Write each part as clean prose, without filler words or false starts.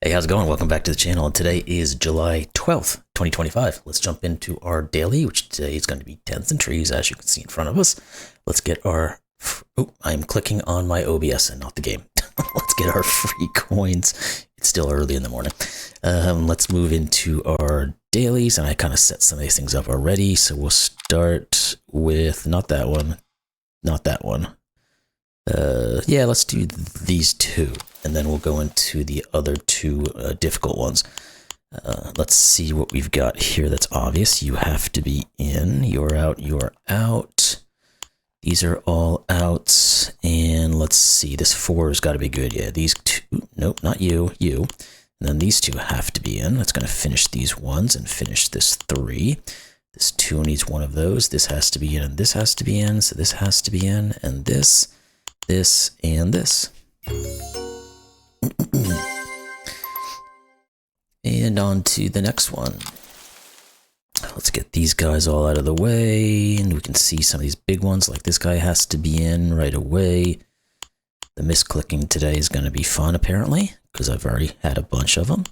Hey, how's it going? Welcome back to the channel. And today is July 12th, 2025. Let's jump into our daily, which today is going to be tents and trees, as you can see in front of us. Let's get our... Oh, I'm clicking on my OBS and not the game. Let's get our free coins. It's still early in the morning. Let's move into our dailies, and I kind of set some of these things up already. So we'll start with not that one, not that one. Yeah, let's do these two, and then we'll go into the other two difficult ones. Let's see what we've got here that's obvious. You have to be in, you're out, you're out. These are all outs, and let's see, this 4 has got to be good. Yeah, these two, nope, not you, you. And then these two have to be in. That's going to finish these ones and finish this 3. This 2 needs one of those. This has to be in, and this has to be in, so this has to be in, and this, and this. And on to the next one. Let's get these guys all out of the way, and we can see some of these big ones, like this guy has to be in right away. The misclicking today is going to be fun, apparently, because I've already had a bunch of them.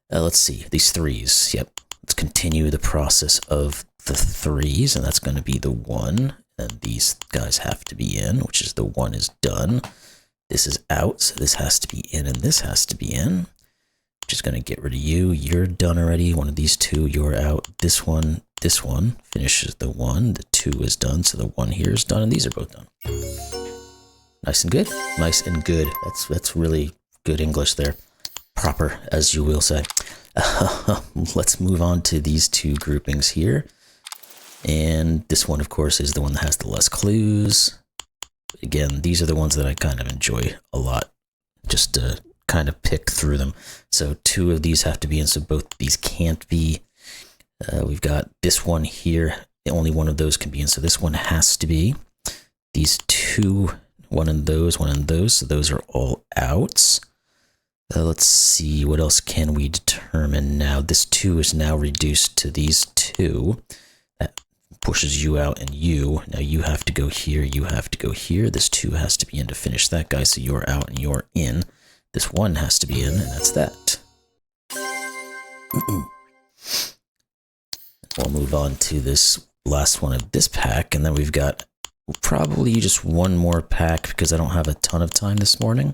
Let's see, these 3s. Yep, let's continue the process of the 3s, and that's going to be the 1. And these guys have to be in, which is the 1 is done. This is out, so this has to be in, and this has to be in. Just going to get rid of you. You're done already. One of these 2, you're out. This one finishes the 1. The 2 is done, so the 1 here is done, and these are both done. Nice and good. Nice and good. That's really good English there. Proper, as you will say. Let's move on to these 2 groupings here. And this one, of course, is the one that has the less clues. Again, these are the ones that I kind of enjoy a lot, just to kind of pick through them. So 2 of these have to be in, so both these can't be. We've got this one here, only one of those can be in, so this one has to be. These 2, one in those, so those are all outs. Let's see, what else can we determine now? This 2 is now reduced to these 2. That pushes you out and you. Now you have to go here, you have to go here. This 2 has to be in to finish that guy, so you're out and you're in. This 1 has to be in, and that's that. We'll move on to this last one of this pack, and then we've got probably just one more pack because I don't have a ton of time this morning.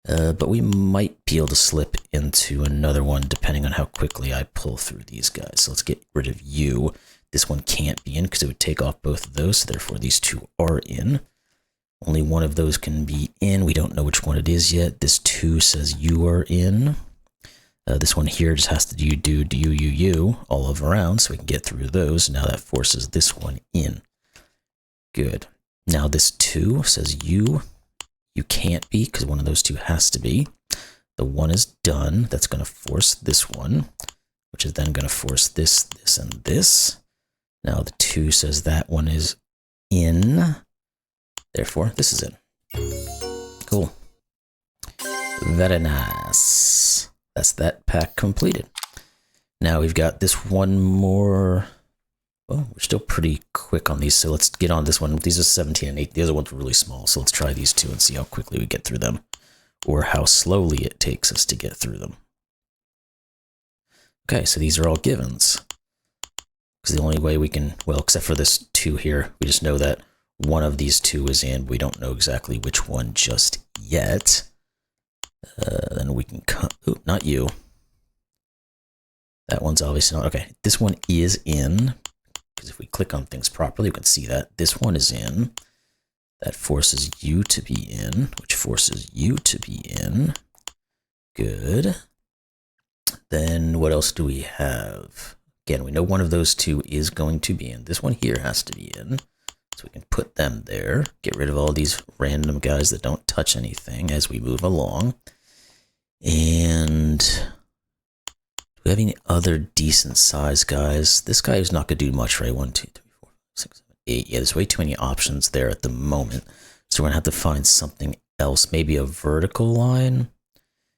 But we might be able to slip into another one depending on how quickly I pull through these guys. So let's get rid of you. This one can't be in because it would take off both of those, so therefore these 2 are in. Only one of those can be in. We don't know which one it is yet. This 2 says you are in. This one here just has to do you all around, so we can get through those. Now that forces this one in. Good. Now this 2 says you can't be because one of those 2 has to be. The 1 is done. That's going to force this one, which is then going to force this, this, and this. Now the 2 says that one is in. Therefore, this is it. Cool. Very nice. That's that pack completed. Now we've got this one more. Well, we're still pretty quick on these, so let's get on this one. These are 17 and 8. The other ones are really small, so let's try these 2 and see how quickly we get through them, or how slowly it takes us to get through them. Okay, so these are all givens. Because the only way we can, well, except for this 2 here, we just know that one of these 2 is in. We don't know exactly which one just yet. Then we can cut. Oh, not you. That one's obviously not. Okay, this one is in. Because if we click on things properly, we can see that this one is in. That forces you to be in, which forces you to be in. Good. Then what else do we have? Again, we know one of those 2 is going to be in. This one here has to be in. So we can put them there. Get rid of all these random guys that don't touch anything as we move along. And do we have any other decent size guys? This guy is not going to do much, right? 1, 2, 3, 4, 5, 6, 7, 8. Yeah, there's way too many options there at the moment. So we're going to have to find something else. Maybe a vertical line.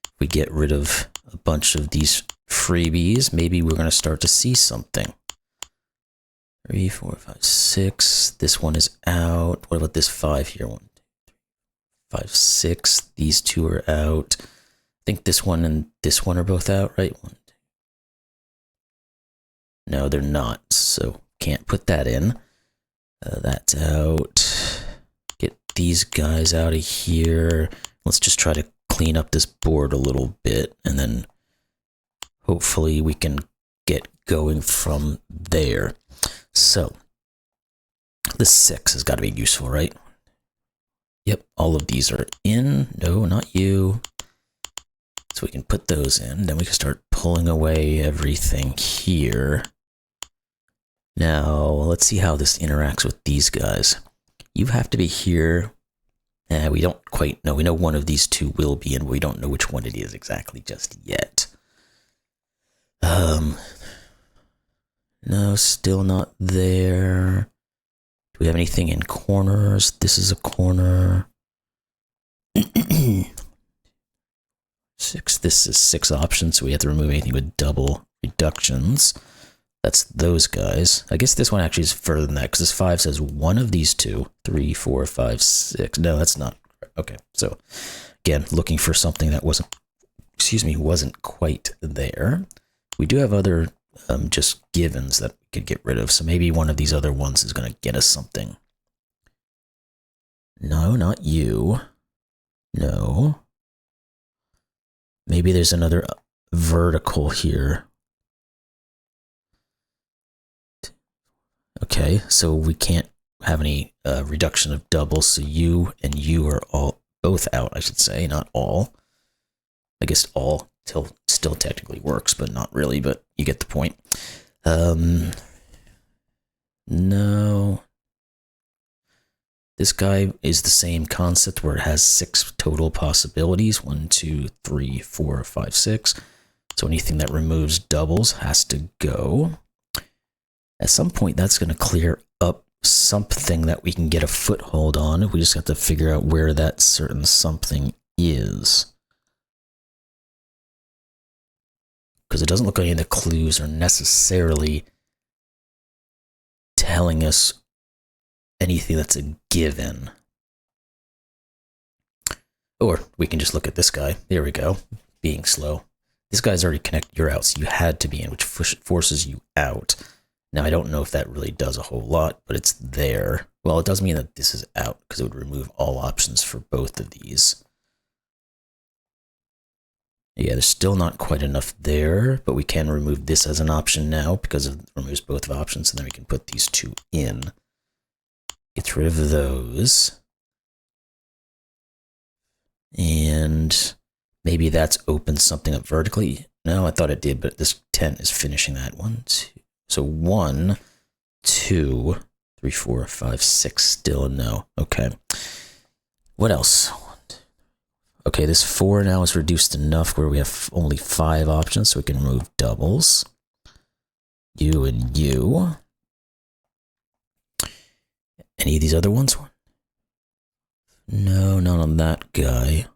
If we get rid of a bunch of these freebies, maybe we're going to start to see something. 3, 4, 5, 6. This one is out. What about this 5 here? 1, 2, 3, 5, 6. These 2 are out. think this one and this one are both out, right? No, they're not, so can't put that in. That's out. Get these guys out of here. Let's just try to clean up this board a little bit, and then hopefully we can get going from there. So, the 6 has got to be useful, right? Yep, all of these are in. No, not you. So we can put those in. Then we can start pulling away everything here. Now, let's see how this interacts with these guys. You have to be here. We don't quite know. We know one of these two will be in, but we don't know which one it is exactly just yet. No, still not there. Do we have anything in corners? This is a corner. 6. This is 6 options, so we have to remove anything with double reductions. That's those guys. I guess this one actually is further than that, because this 5 says one of these two. 3, 4, 5, 6. No, that's not. Okay, so again, looking for something that wasn't quite there. We do have other just givens that we could get rid of, so maybe one of these other ones is going to get us something. No, not you. No. Maybe there's another vertical here. Okay, so we can't have any reduction of doubles, so you and you are both out, I should say, not all. I guess all still technically works, but not really, but you get the point. No. This guy is the same concept where it has 6 total possibilities. 1, 2, 3, 4, 5, 6. So anything that removes doubles has to go. At some point, that's going to clear up something that we can get a foothold on. We just have to figure out where that certain something is. Because it doesn't look like any of the clues are necessarily telling us anything that's a given. Or we can just look at this guy. There we go. Being slow. This guy's already connected. You're out, so you had to be in, which forces you out. Now, I don't know if that really does a whole lot, but it's there. Well, it does mean that this is out, because it would remove all options for both of these. Yeah, there's still not quite enough there, but we can remove this as an option now, because it removes both of options, and then we can put these 2 in. Gets rid of those. And maybe that's opened something up vertically. No, I thought it did, but this 10 is finishing that. 1, 2. So 1, 2, 3, 4, 5, 6, still a no. Okay. What else? Okay, this 4 now is reduced enough where we have only 5 options, so we can remove doubles. You and you. Any of these other ones? No, not on that guy.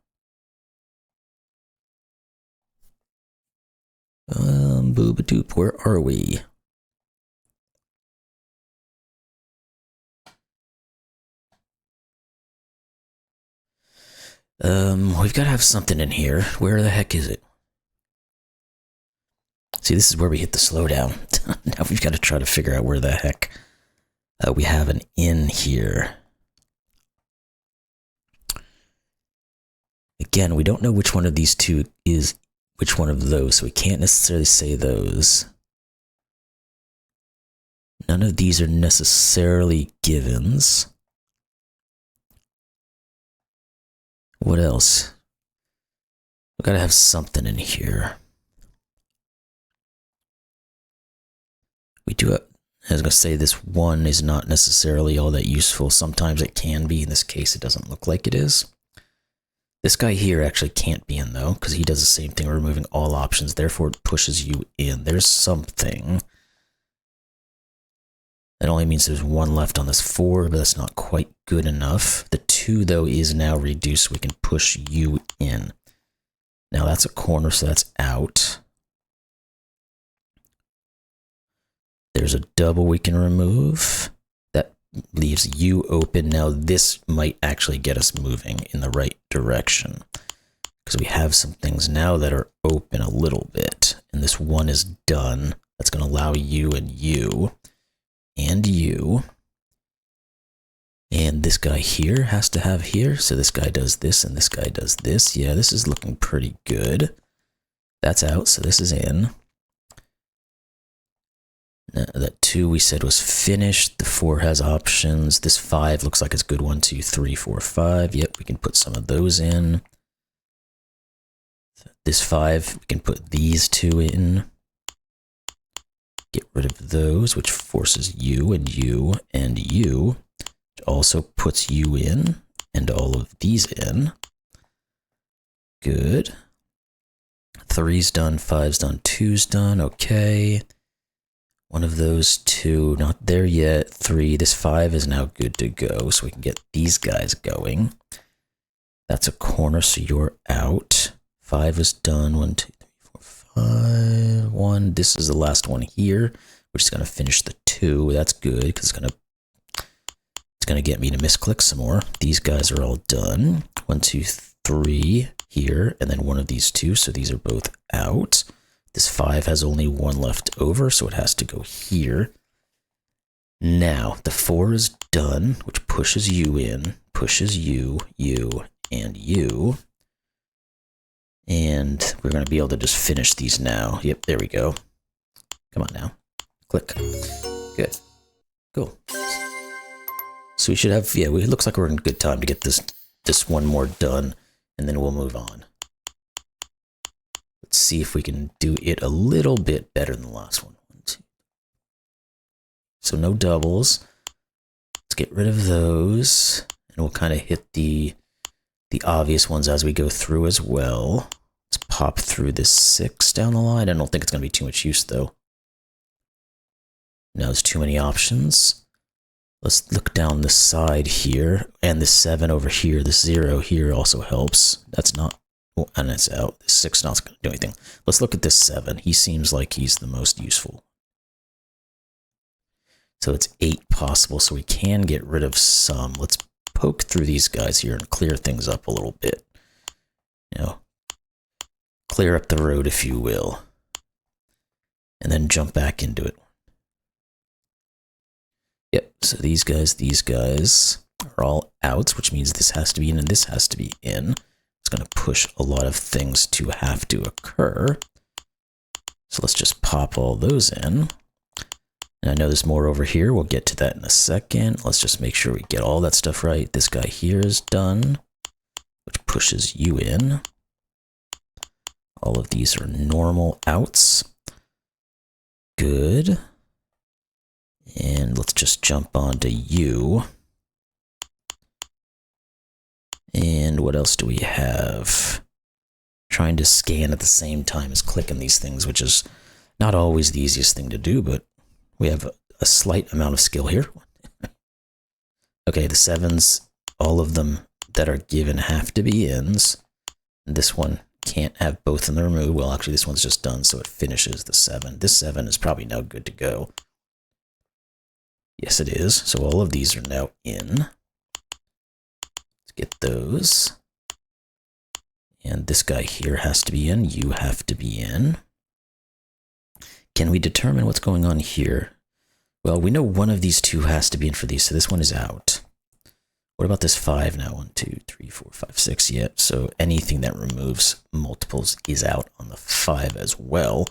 Boobadoop, where are we? We've got to have something in here. Where the heck is it? See, this is where we hit the slowdown. Now we've got to try to figure out where the heck we have an in here. Again, we don't know which one of these two is which one of those, so we can't necessarily say those. None of these are necessarily givens. What else? We've got to have something in here. We do have, I was going to say this 1 is not necessarily all that useful. Sometimes it can be. In this case, it doesn't look like it is. This guy here actually can't be in, though, because he does the same thing, removing all options. Therefore, it pushes you in. There's something. That only means there's 1 left on this 4, but that's not quite good enough. The 2, though, is now reduced, so we can push you in. Now, that's a corner, so that's out. There's a double we can remove. That leaves you open. Now, this might actually get us moving in the right direction. because we have some things now that are open a little bit. And this one is done. That's going to allow you and you and you. And this guy here has to have here. So this guy does this and this guy does this. Yeah, this is looking pretty good. That's out, so this is in. Now, that 2 we said was finished. The 4 has options. This 5 looks like it's good. 1, 2, 3, 4, 5. Yep, we can put some of those in. This 5, we can put these 2 in. Get rid of those, which forces you and you and you. Also puts you in and all of these in. Good. 3's done, 5's done, 2's done. Okay. One of those 2, not there yet. 3, this 5 is now good to go, so we can get these guys going. That's a corner, so you're out. 5 is done. 1, 2, 3, 4, 5. 1. This is the last one here, which is going to finish the 2. That's good because it's going to get me to misclick some more. These guys are all done. 1, 2, 3 here, and then one of these 2, so these are both out. This 5 has only 1 left over, so it has to go here. Now, the 4 is done, which pushes you in, pushes you, you, and you. And we're going to be able to just finish these now. Yep, there we go. Come on now. Click. Good. Cool. So we should have, yeah, it looks like we're in good time to get this one more done, and then we'll move on. Let's see if we can do it a little bit better than the last one. 1, 2. So no doubles. Let's get rid of those, and we'll kind of hit the obvious ones as we go through as well. Let's pop through this 6 down the line. I don't think it's going to be too much use, though. No, there's too many options. Let's look down the side here, and the 7 over here, the 0 here also helps. That's not, oh, and it's out. The 6 not going to do anything. Let's look at this 7. He seems like he's the most useful. So it's 8 possible, so we can get rid of some. Let's poke through these guys here and clear things up a little bit. You know, clear up the road, if you will. And then jump back into it. Yep, so these guys are all outs, which means this has to be in and this has to be in. It's going to push a lot of things to have to occur. So let's just pop all those in. And I know there's more over here. We'll get to that in a second. Let's just make sure we get all that stuff right. This guy here is done, which pushes you in. All of these are normal outs. Good. And let's just jump onto you. And what else do we have? Trying to scan at the same time as clicking these things, which is not always the easiest thing to do, but we have a slight amount of skill here. Okay, the 7s, all of them that are given have to be ins. This one can't have both in the remove. Well, actually, this one's just done, so it finishes the 7. This 7 is probably now good to go. Yes, it is. So all of these are now in. Let's get those. And this guy here has to be in. You have to be in. Can we determine what's going on here? Well, we know one of these 2 has to be in for these, so this one is out. What about this 5 now? 1, 2, 3, 4, 5, 6. Yeah, so anything that removes multiples is out on the 5 as well.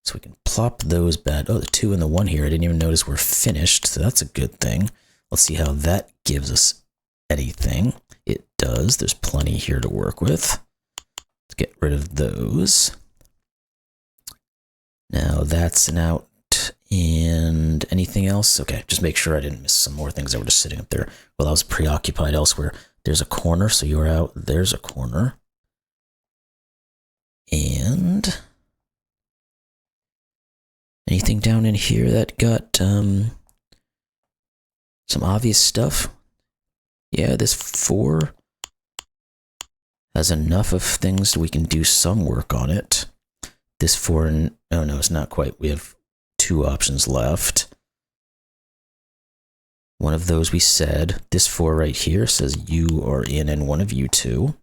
So we can plop those bad. Oh, the 2 and the 1 here, I didn't even notice were finished, so that's a good thing. Let's see how that gives us anything. It does. There's plenty here to work with. Let's get rid of those. Now that's an out. And anything else? Okay, just make sure I didn't miss some more things that were just sitting up there. Well, I was preoccupied elsewhere. There's a corner, so you're out. There's a corner. And anything down in here that got some obvious stuff? Yeah, this 4 has enough of things we can do some work on it. This 4, oh no, it's not quite. We have 2 options left. One of those we said. This 4 right here says you are in and one of you 2.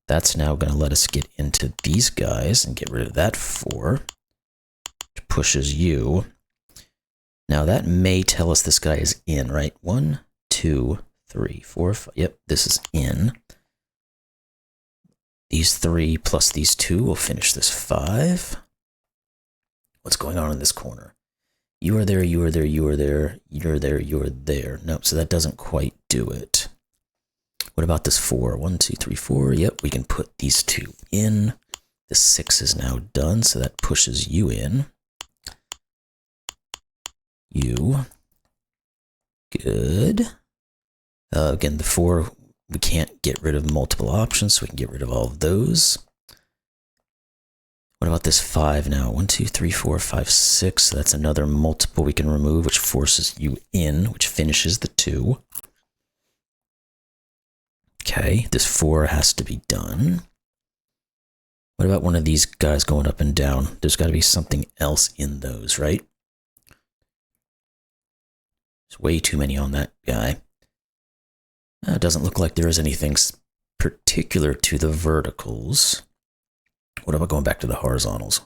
That's now going to let us get into these guys and get rid of that 4, which pushes you. Now that may tell us this guy is in, right? 1, 2, 3, 4, 5. Yep, this is in. These 3 plus these 2 will finish this 5. What's going on in this corner? You are there, you are there, you are there, you're there, you're there. Nope, so that doesn't quite do it. What about this 4? 1, 2, 3, 4. Yep, we can put these 2 in. The 6 is now done, so that pushes you in. You. Good. Again, the 4, we can't get rid of multiple options, so we can get rid of all of those. What about this 5 now? 1, 2, 3, 4, 5, 6. So that's another multiple we can remove, which forces you in, which finishes the 2. Okay, this 4 has to be done. What about one of these guys going up and down? There's got to be something else in those, right? There's way too many on that guy. It doesn't look like there is anything particular to the verticals. What about going back to the horizontals?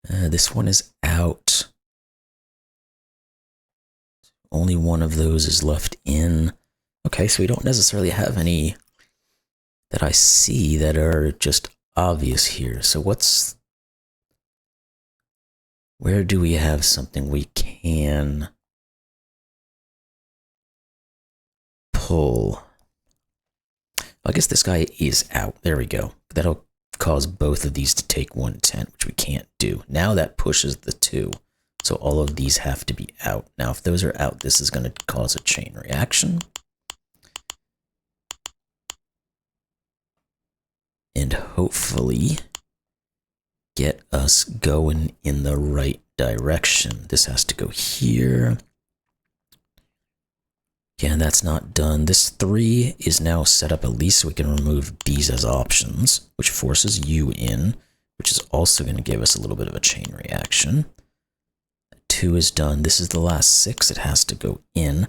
This one is out. Only one of those is left in. Okay, so we don't necessarily have any that I see that are just obvious here. So where do we have something we can pull? I guess this guy is out. There we go. That'll cause both of these to take 110, which we can't do. Now that pushes the 2. So all of these have to be out. Now, if those are out, this is going to cause a chain reaction. And hopefully get us going in the right direction. This has to go here. Again, that's not done. This 3 is now set up at least so we can remove these as options, which forces you in, which is also going to give us a little bit of a chain reaction. 2 is done. This is the last 6. It has to go in.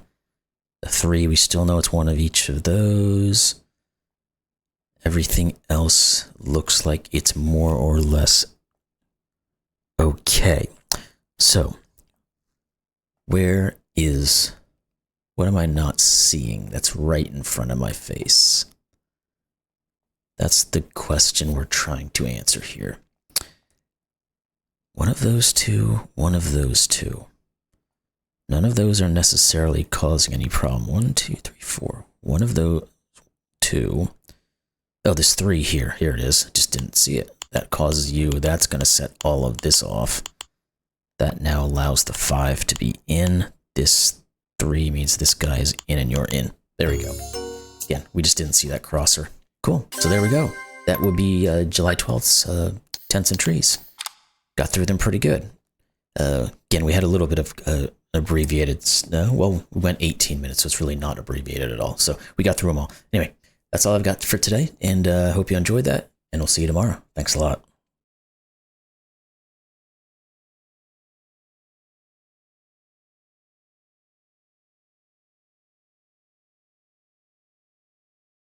The 3, we still know it's one of each of those. Everything else looks like it's more or less okay. So, what am I not seeing that's right in front of my face? That's the question we're trying to answer here. One of those 2, one of those 2. None of those are necessarily causing any problem. 1, 2, 3, 4. One of those 2. Oh, there's 3 here. Here it is. Just didn't see it. That causes you. That's going to set all of this off. That now allows the 5 to be in. This 3 means this guy is in and you're in. There we go. Again, we just didn't see that crosser. Cool. So there we go. That would be July 12th's Tents and Trees. Got through them pretty good. Again, we had a little bit of abbreviated. Well, we went 18 minutes, so it's really not abbreviated at all. So we got through them all. Anyway. That's all I've got for today, and hope you enjoyed that, and we'll see you tomorrow. Thanks a lot.